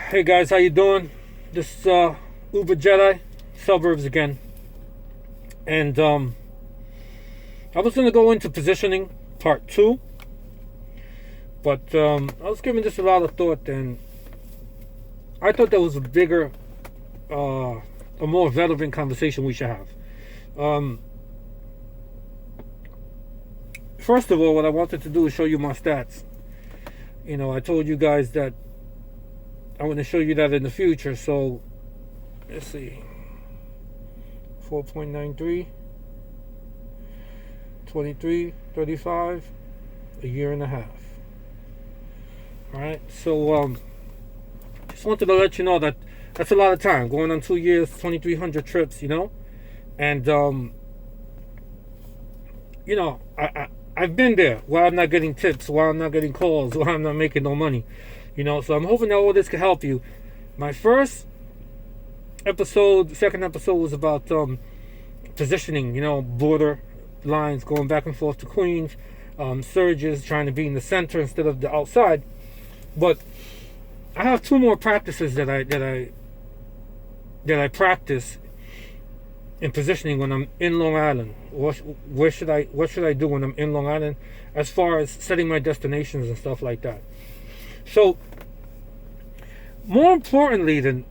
Hey guys, how you doing? This is Uber Jedi, Suburbs again. And I was going to go into positioning part 2, but I was giving this a lot of thought, and I thought that was a more relevant conversation we should have. First of all, what I wanted to do is show you my stats. I told you guys that I want to show you that in the future. So let's see, 4.93, 23, 35, a year and a half. All right, so just wanted to let you know that that's a lot of time, going on 2 years, 2,300 trips, and I've been there while I'm not getting tips, while I'm not getting calls, while I'm not making no money. So I'm hoping that all this can help you. My second episode was about positioning, border lines, going back and forth to Queens, surges, trying to be in the center instead of the outside. But I have 2 more practices that I practice in positioning when I'm in Long Island. What should I do when I'm in Long Island, as far as setting my destinations and stuff like that? So, more importantly than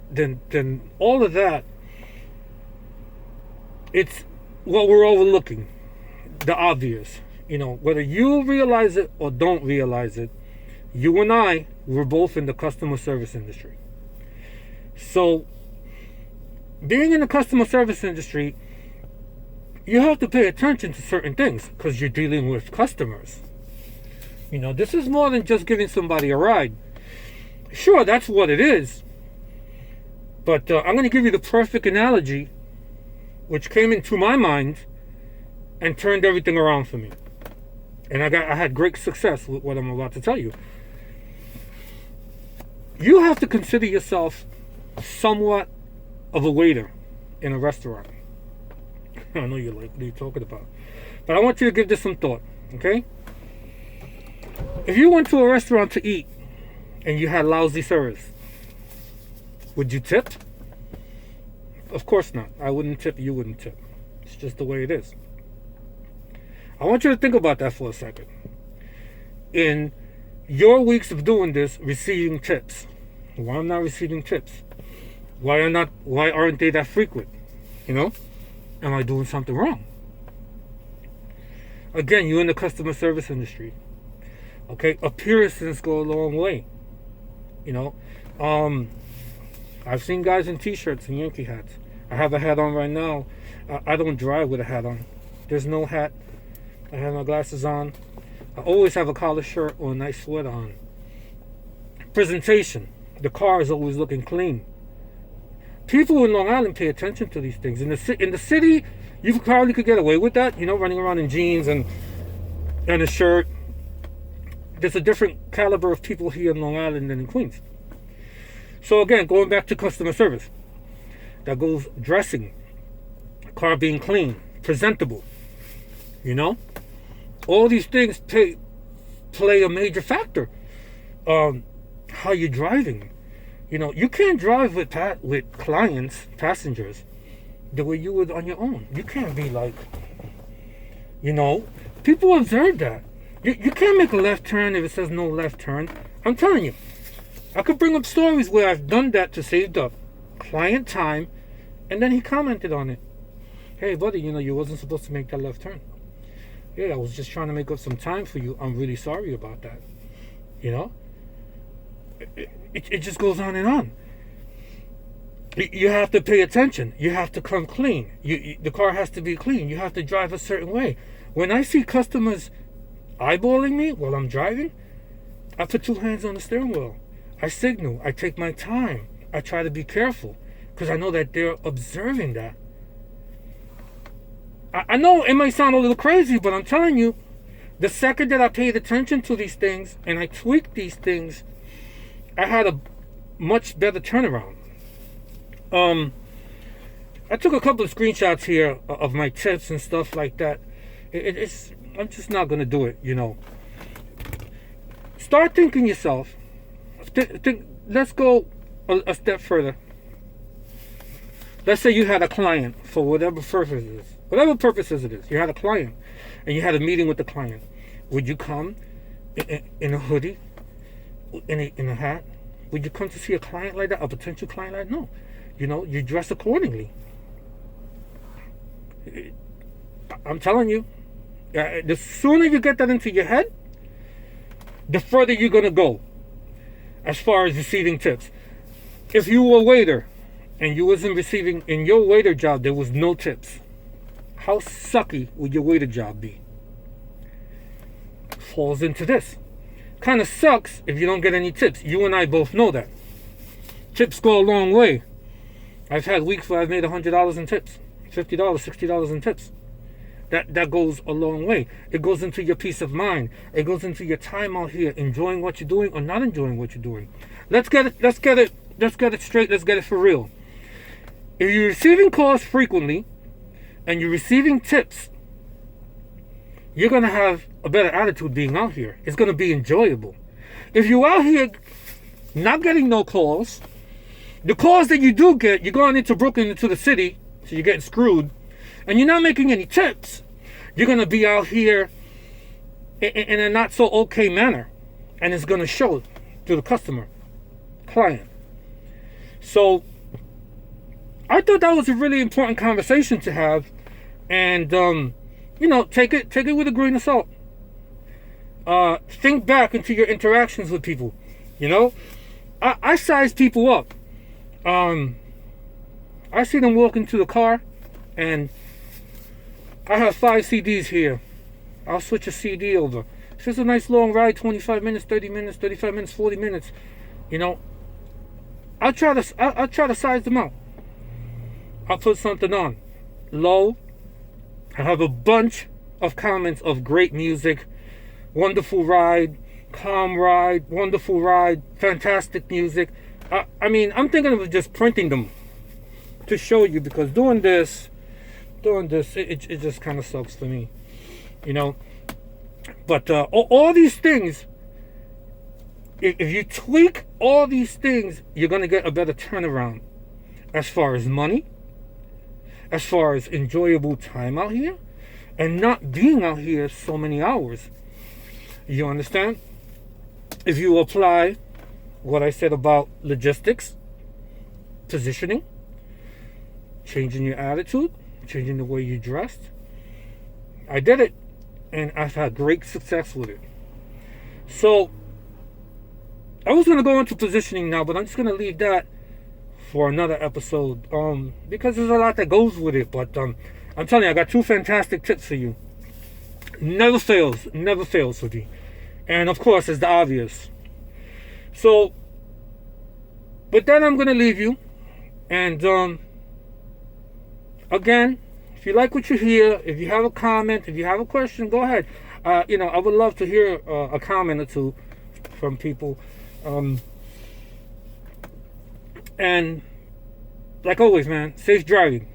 all of that, it's what we're overlooking, the obvious. Whether you realize it or don't realize it, you and I, we're both in the customer service industry. So, being in the customer service industry, you have to pay attention to certain things because you're dealing with customers. This is more than just giving somebody a ride. Sure, that's what it is. But I'm going to give you the perfect analogy, which came into my mind and turned everything around for me. And I had great success with what I'm about to tell you. You have to consider yourself somewhat of a waiter in a restaurant. I know you're like, what are you talking about? But I want you to give this some thought, okay? If you went to a restaurant to eat and you had lousy service, would you tip? Of course not. I wouldn't tip, you wouldn't tip. It's just the way it is. I want you to think about that for a second. In your weeks of doing this, receiving tips, why I'm not receiving tips? Why aren't they that frequent? Am I doing something wrong? Again, you're in the customer service industry. Okay, appearances go a long way. I've seen guys in t-shirts and Yankee hats. I have a hat on right now. I don't drive with a hat on. There's no hat. I have my glasses on. I always have a collared shirt or a nice sweater on. Presentation. The car is always looking clean. People in Long Island pay attention to these things. In the city, you probably could get away with that, running around in jeans and a shirt. There's a different caliber of people here in Long Island than in Queens. So again, going back to customer service, that goes dressing, car being clean, presentable. All these things play a major factor on how you're driving. You can't drive with clients, passengers, the way you would on your own. You can't be like, people observe that. You can't make a left turn if it says no left turn. I'm telling you, I could bring up stories where I've done that to save the client time, and then he commented on it. Hey, buddy, you wasn't supposed to make that left turn. Yeah, I was just trying to make up some time for you. I'm really sorry about that. It just goes on and on. You have to pay attention. You have to come clean. The car has to be clean. You have to drive a certain way. When I see customers eyeballing me while I'm driving, I put 2 hands on the steering wheel. I signal. I take my time. I try to be careful because I know that they're observing that. I know it might sound a little crazy, but I'm telling you, the second that I paid attention to these things and I tweaked these things, I had a much better turnaround. I took a couple of screenshots here of my tips and stuff like that. I'm just not going to do it, Start thinking yourself. Let's go a step further. Let's say you had a client for whatever purposes it is. You had a client, and you had a meeting with the client. Would you come in a hoodie, in a hat? Would you come to see a client like that, a potential client like that? No. You dress accordingly. I'm telling you, the sooner you get that into your head, the further you're going to go as far as receiving tips. If you were a waiter and you wasn't receiving, in your waiter job, there was no tips, how sucky would your waiter job be? Falls into this. Kind of sucks if you don't get any tips. You and I both know that. Tips go a long way. I've had weeks where I've made $100 in tips, $50, $60 in tips. That goes a long way. It goes into your peace of mind. It goes into your time out here, enjoying what you're doing or not enjoying what you're doing. Let's get it straight. Let's get it for real. If you're receiving calls frequently and you're receiving tips, you're going to have a better attitude being out here. It's going to be enjoyable. If you're out here not getting no calls, the calls that you do get, you're going into Brooklyn, into the city, so you're getting screwed, and you're not making any tips, you're going to be out here in a not so okay manner, and it's going to show to the client. So I thought that was a really important conversation to have, and take it with a grain of salt. Think back into your interactions with people. I size people up. I see them walk into the car, and I have 5 CDs here. I'll switch a CD over. If it's a nice long ride, 25 minutes, 30 minutes, 35 minutes, 40 minutes, I'll try to size them out. I'll put something on low. I have a bunch of comments of great music, wonderful ride, calm ride, wonderful ride, fantastic music. I'm thinking of just printing them to show you, because doing this, it just kind of sucks for me, But all these things, if you tweak all these things, you're going to get a better turnaround as far as money, as far as enjoyable time out here, and not being out here so many hours. You understand? If you apply what I said about logistics, positioning, changing your attitude, changing the way you dressed, I did it, and I've had great success with it. So I was going to go into positioning now, but I'm just going to leave that for another episode, because there's a lot that goes with it. But I'm telling you, I got 2 fantastic tips for you. Never fails for me. And of course, it's the obvious. So, with that, I'm going to leave you. And again, if you like what you hear, if you have a comment, if you have a question, go ahead. I would love to hear a comment or two from people. And like always, man, safe driving.